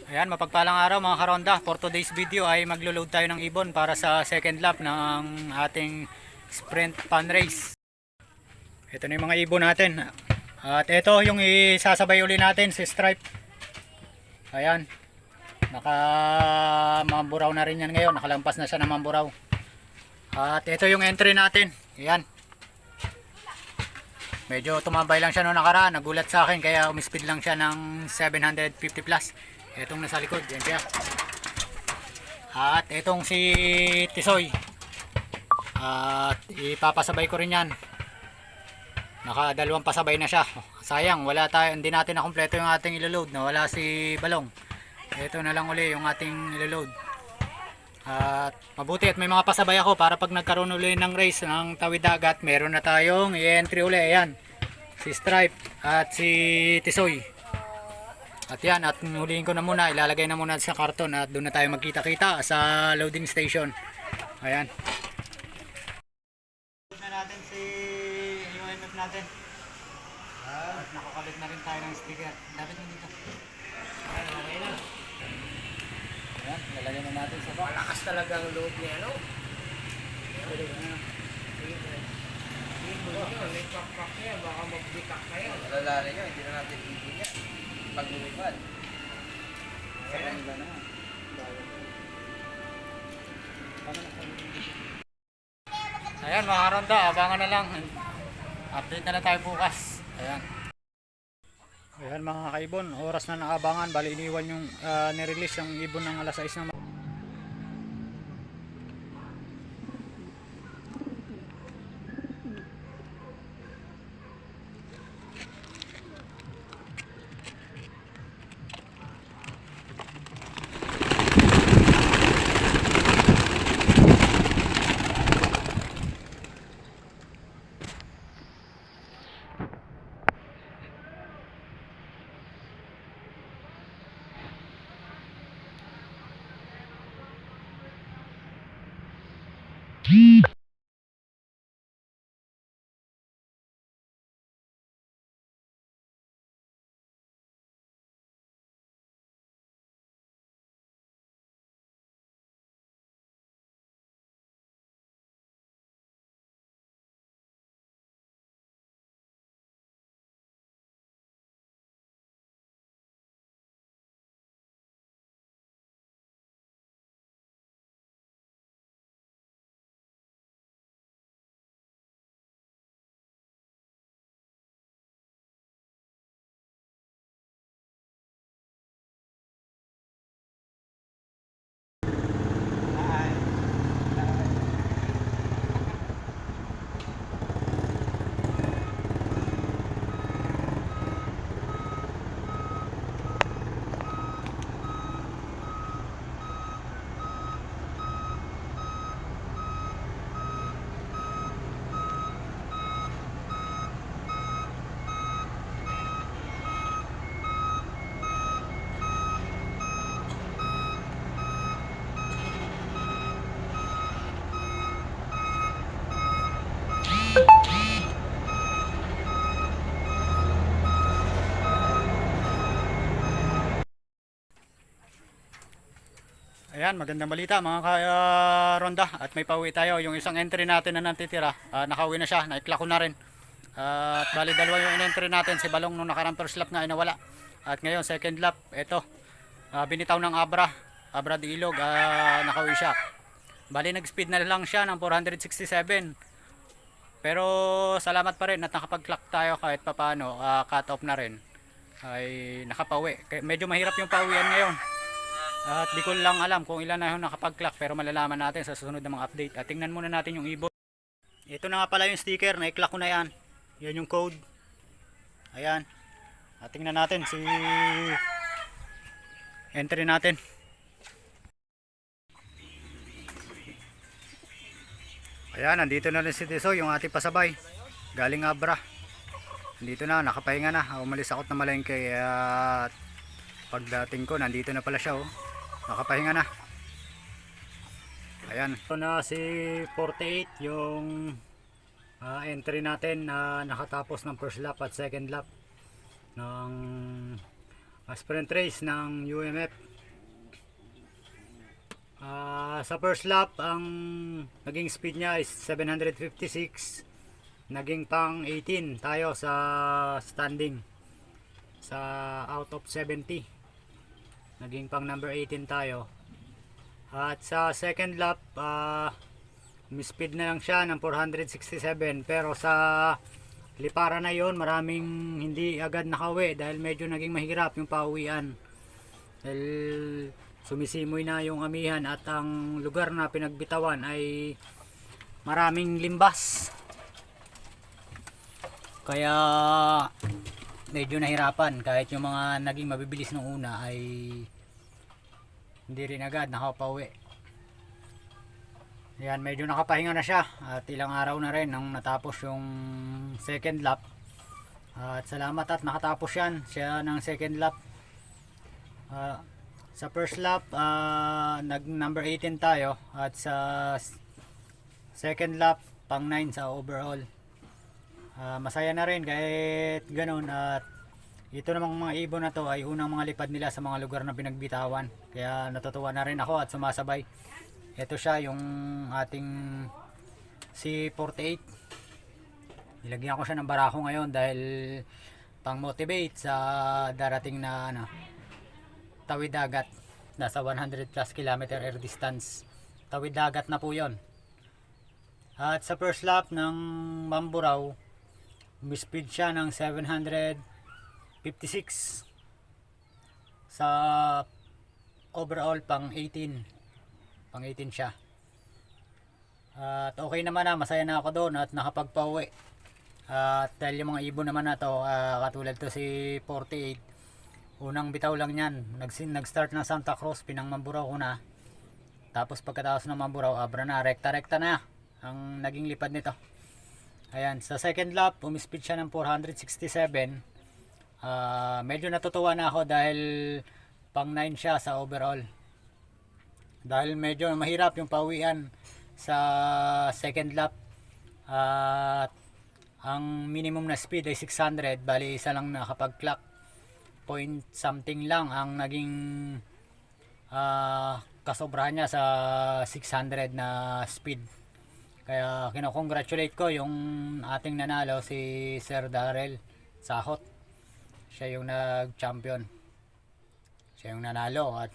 Ayan, mapagpalang araw mga karonda. For today's video ay maglo-load tayo ng ibon para sa second lap ng ating sprint fun race. Ito na yung mga ibon natin. At ito yung isasabay uli natin si Stripe. Ayan. Mamburaw na rin yan ngayon. Nakalampas na siya ng mamburaw. At ito yung entry natin. Ayan. Medyo tumambay lang siya noong nakaraan. Nagulat sa akin kaya umispeed lang siya ng 750 plus. Itong nasa likod, yan siya. At itong si Tisoy. At ipapasabay ko rin yan. Nakadalawang pasabay na siya. Sayang, wala tayo, hindi natin nakumpleto yung ating iloload. Nawala si Balong. Ito na lang uli yung ating iloload. At mabuti at may mga pasabay ako para pag nagkaroon uli ng race ng tawid dagat, meron na tayong i-entry uli. Ayan, si Stripe at si Tisoy. At yan, at huliin ko na muna, ilalagay na muna sa karton at doon na tayo magkita-kita sa loading station. Ayan. Load na natin si UMF natin. At nakakalit na rin tayo ng sticker. Dapat mo dito. Ayan, lalagay na natin sa box. Malakas talaga ang loob niya, no? May pakpak niya, baka magbikak kayo. Lalari nyo, hindi na natin ibon niya. Pag lumipad. Ayan. Ayan mga karonda, abangan na lang. Update na lang tayo bukas. Ayan. Ayan mga kaibon, oras na nakabangan. Bali iniwan yung nirelease yung ibon ng alas 6 na Ayan, magandang balita mga ka-ronda at may pauwi tayo. Yung isang entry natin na natitira, nakauwi na siya, naikla ko na rin. At bali dalawa yung in-entry natin, si Balong nung nakarang first lap nga ay nawala. At ngayon second lap, ito, binitaw ng Abra de Ilog, nakauwi siya. Bali nag-speed na lang siya ng 467. Pero salamat pa rin at nakapag-clock tayo kahit papano, cut off na rin. Ay nakapauwi. Medyo mahirap yung pauwian ngayon. At di ko lang alam kung ilan na yung nakapag-clock, pero malalaman natin sa susunod na mga update. At tingnan muna natin yung ibon. Ito na nga pala yung sticker, na-clock ko na yan. Yan yung code. Ayan. At tingnan natin si entry natin. Ayan, nandito na rin si Tiso, yung ating pasabay. Galing Abra. Nandito na, nakapahinga na. Umalis ako na malengke. At pagdating ko, nandito na pala siya. Nakapahinga na. Ayan. Ito na si 48 yung entry natin na nakatapos ng first lap at second lap ng sprint race ng UMF. Sa first lap, ang naging speed niya is 756. Naging pang 18 tayo sa standing. Sa out of 70. Naging pang number 18 tayo. At sa second lap, speed na lang siya ng 467. Pero sa liparan na yon, maraming hindi agad nakauwi dahil medyo naging mahirap yung pauwian. Dahil sumisimoy na yung amihan at ang lugar na pinagbitawan ay maraming limbas. Kaya medyo nahirapan kahit yung mga naging mabibilis nung una ay hindi rin agad nakapauwi. Yan, medyo nakapahinga na siya at ilang araw na rin nang natapos yung second lap. At salamat at nakatapos siya ng second lap. Sa first lap, nag number 18 tayo at sa second lap, pang 9 sa overall. Masaya na rin kahit ganun at ito namang mga ibon na to ay unang mga lipad nila sa mga lugar na pinagbitawan. Kaya natutuwa na rin ako at sumasabay. Ito siya yung ating C48. Nilagyan ko siya ng barako ngayon dahil pang motivate sa darating na tawid dagat. Nasa 100 plus kilometer air distance. Tawid dagat na po yon. At sa first lap ng Mamburao, speed siya ng 756 sa overall pang 18 siya. At okay naman na, masaya na ako doon at nakapagpauwi. At dahil yung mga ibon naman na to, katulad to si 48, unang bitaw lang yan, nag-start na Santa Cruz, pinang Mamburao ko na, tapos pagkatapos ng Mamburao, abra na, rekta na ang naging lipad nito. Ayan, sa second lap, umispeed siya ng 467. Medyo natutuwa na ako dahil pang 9 siya sa overall. Dahil medyo mahirap yung pauwian sa second lap. At ang minimum na speed ay 600, bali isa lang nakapag-clock. Point something lang ang naging kasobrahan niya sa 600 na speed. Kaya kinocongratulate ko yung ating nanalo si Sir Darrell Sahot. Siya yung nag-champion. Siya yung nanalo at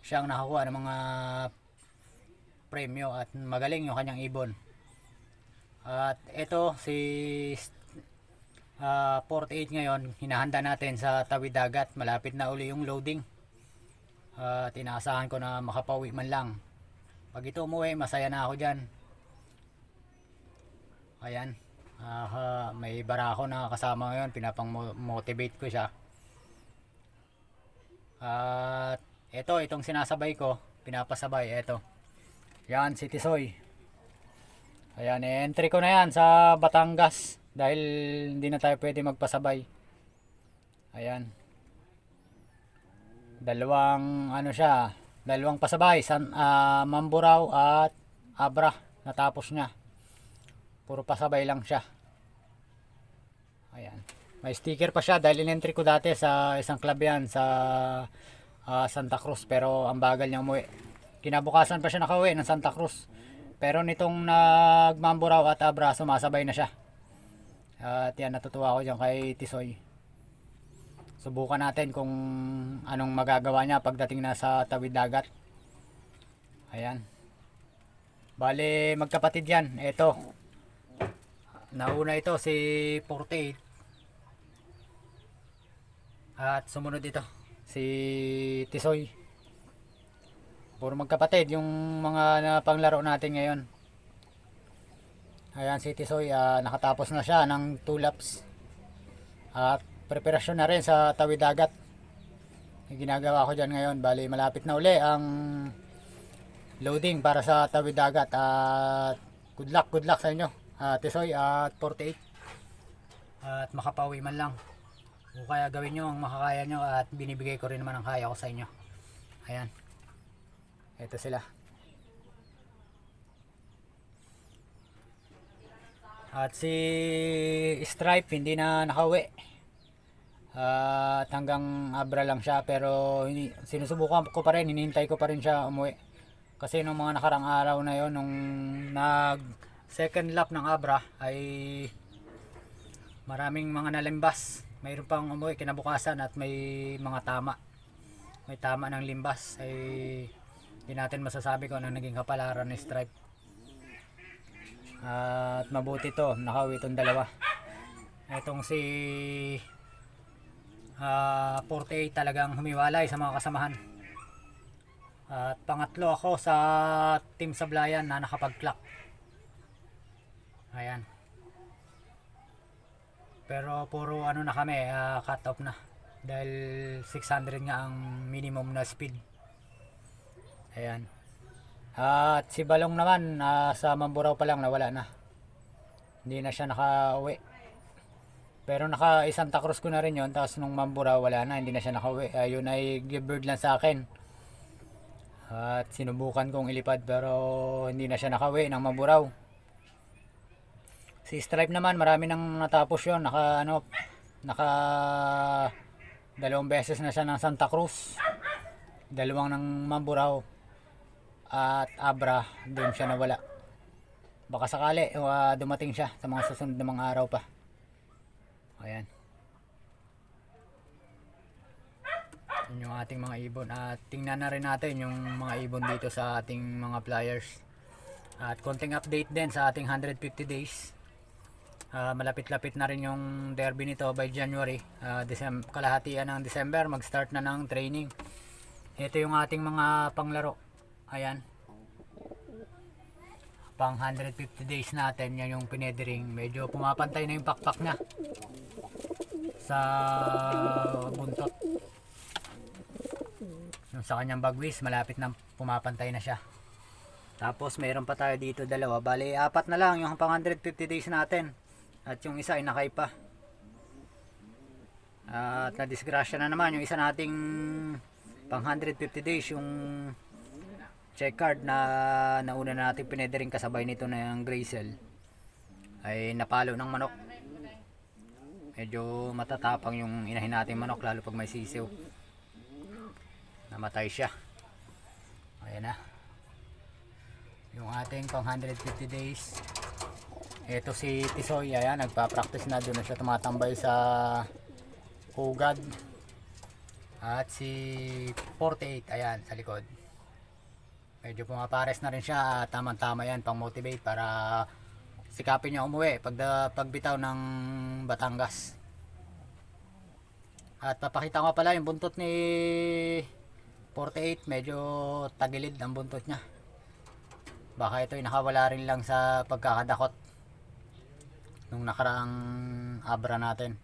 siya ang nakakuha ng mga premyo at magaling yung kanyang ibon. At ito si 48 ngayon, hinahanda natin sa tawid dagat. Malapit na uli yung loading. At inaasahan ko na makapauwi man lang. Pag ito umuwi, masaya na ako dyan. Ayan, may barako na kasama ngayon, pinapang motivate ko siya. At itong sinasabay ko, pinapasabay, ito. Yan, si Tisoy. Ayan, entry ko na yan sa Batangas dahil hindi na tayo pwede magpasabay. Ayan. Dalawang pasabay, Mamburao at Abra, natapos niya. Puro pasabay lang siya. Ayan. May sticker pa siya dahil in-entry ko dati sa isang club yan sa Santa Cruz, pero ang bagal niya umuwi. Kinabukasan pa siya nakauwi ng Santa Cruz. Pero nitong nagmamburao at Abra, sumasabay na siya. At yan, natutuwa ako dyan kay Tisoy. Subukan natin kung anong magagawa niya pagdating na sa tawid dagat. Ayan. Bale, magkapatid yan. Ito. Nauna ito si 48. At sumunod ito si Tisoy. Puro magkapatid yung mga panglaro natin ngayon. Ayan si Tisoy, nakatapos na siya ng 2 laps. At preparasyon na rin sa tawid dagat. Yung ginagawa ko dyan ngayon. Bali malapit na uli ang loading para sa tawid dagat. At good luck sa inyo, Tisoy at 48. At makapauwi man lang. O kaya gawin nyo ang makakaya nyo at binibigay ko rin naman ang kaya ko sa inyo. Ayan. Ito sila. At si Stripe hindi na nakauwi. At hanggang Abra lang siya, pero sinusubukan ko pa rin, hinihintay ko pa rin siya umuwi. Kasi nung mga nakarang araw na yon, nung nag second lap ng Abra ay maraming mga nalimbas. Mayroon pang umuwi kinabukasan at may mga tama. May tama ng limbas ay hindi natin masasabi kung ano naging kapalaran ni Stripe. At mabuti to, nakauwi itong dalawa. Itong si 48 talagang humiwalay sa mga kasamahan. At pangatlo ako sa Team Sablayan na nakapag-clock. Ayan. Pero puro ano na kami, cut off na. Dahil 600 nga ang minimum na speed. Ayan. At si Balong naman, sa Mamburao pa lang nawala na. Hindi na siya nakauwi. Pero naka Santa Cruz ko na rin yon. Tapos nung Mamburao wala na, hindi na siya nakauwi. Ayun ay give bird lang sa akin. At sinubukan kong ilipad pero hindi na siya nakauwi ng Mamburao. Si Stripe naman marami nang natapos yon. Naka dalawang beses na siya ng Santa Cruz. Dalawang ng Mamburao. At Abra, doon siya nawala. Baka sakali dumating siya sa mga susunod na mga araw pa. Ayan. Yun yung ating mga ibon. At tingnan na rin natin yung mga ibon dito sa ating mga flyers. At konting update din sa ating 150 days. Malapit-lapit na rin yung derby nito by January. Kalahatian ng December mag-start na ng training. Ito yung ating mga panglaro. Ayan. Pang 150 days natin. Yan yung pinedering. Medyo pumapantay na yung pakpak niya sa buntot. Yung sa kanyang bagwis, malapit na pumapantay na siya. Tapos mayroon pa tayo dito dalawa. Bali, 4 na lang yung pang 150 days natin. At yung isa ay nakay pa. At na-disgrasya na naman yung isa nating pang 150 days. Yung check card na nauna natin pinedering kasabay nito na yung Graysel. Ay napalo ng manok. Medyo matatapang yung inahin natin manok lalo pag may sisiw. Namatay siya. Ayan na. Yung ating pang 150 days. Ito si Tisoy. Ayan, nagpa-practice na. Doon na siya tumatambay sa hugad. At si 48. Ayan, sa likod. Medyo pumapares na rin siya. Tamang-tama yan pang motivate para sikapin niya umuwi pagbitaw ng Batangas. At papakita ko pala yung buntot ni 48. Medyo tagilid ang buntot niya. Baka ito ay nakawala rin lang sa pagkakadakot nung nakaraang Abra natin.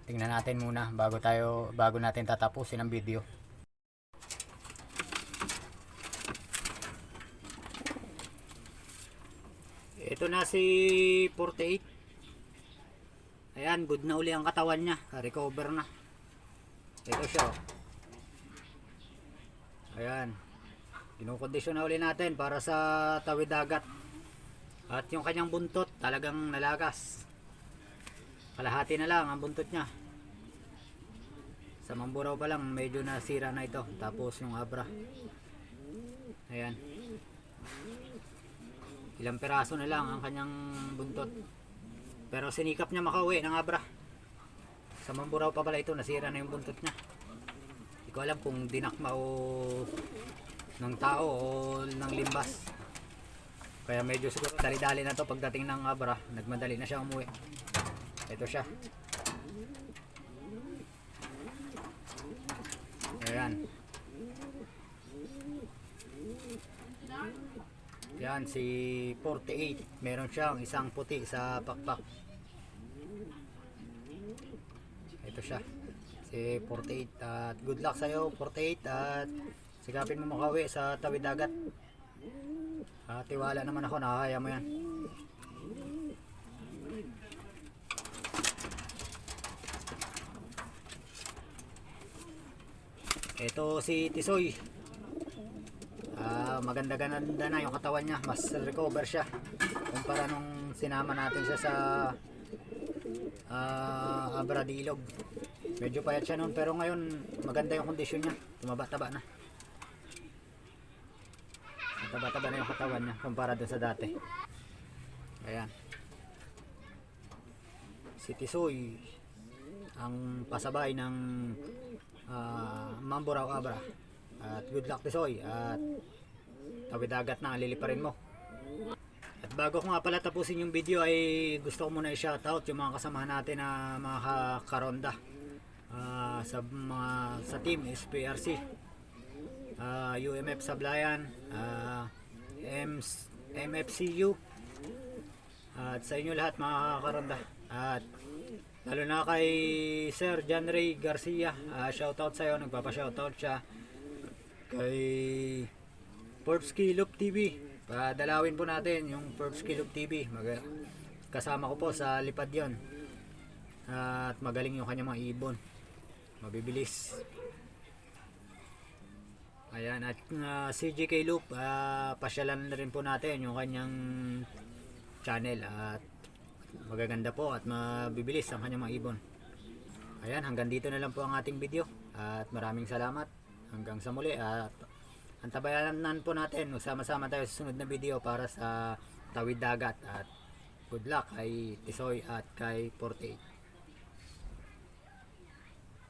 Tingnan natin muna bago natin tatapusin ang video. Ito na si 48. Ayan, good na uli ang katawan niya. Recover na. Ito siya. Ayan. Kinukondisyon na uli natin para sa tawid dagat. At yung kanyang buntot talagang nalagas. Kalahati na lang ang buntot niya. Sa Mamburao pa lang medyo nasira na ito. Tapos yung Abra. Ayan. Ilang peraso na lang ang kanyang buntot. Pero sinikap niya makauwi ng Abra. Sa Mamburao pa pala ito, nasira na yung buntot niya. Hindi ko alam kung dinakma o ng tao o ng limbas. Kaya medyo siguro dali-dali na to pagdating ng Abra. Nagmadali na siya umuwi. Ito siya. Ayan. Yan si 48. Meron siyang isang puti sa pakpak. Ito siya. Si 48. At good luck sa'yo 48. At sikapin mo makauwi sa tawid dagat. At tiwala naman ako, nakakaya mo yan. Ito si Tisoy. Maganda-ganda na yung katawan niya. Mas recover siya kumpara nung sinama natin siya sa Abra de Ilog. Medyo payat siya noon pero ngayon maganda yung kondisyon niya. Tumaba-taba na. Taba-taba na yung katawan niya kumpara dun sa dati. Ayan. Si Tisoy ang pasabay ng Mambo Raw Abra. At good luck Tisoy at tawid dagat na liliparin mo. At bago ko nga pala tapusin yung video ay gusto ko muna i-shoutout yung mga kasamahan natin na mga karonda sa team SPRC, UMF Sablayan, MFCU, at sa inyo lahat mga karonda. At lalo na kay Sir John Ray Garcia, shoutout sa iyo, nagpapa-shoutout siya kay Forbes Loop TV. Padalawin po natin yung Forbes Loop TV. Kasama ko po sa lipad yon. At magaling yung kanyang mga ibon. Mabibilis. Ayan, at CJK Loop, pasyalan na rin po natin yung kanyang channel. At magaganda po at mabibilis ang kanyang mga ibon. Ayan, hanggang dito na lang po ang ating video. At maraming salamat. Hanggang sa muli. At antabayanan po natin. Magsama-sama tayo sa sunod na video para sa tawid dagat. At good luck kay Tisoy at kay 48.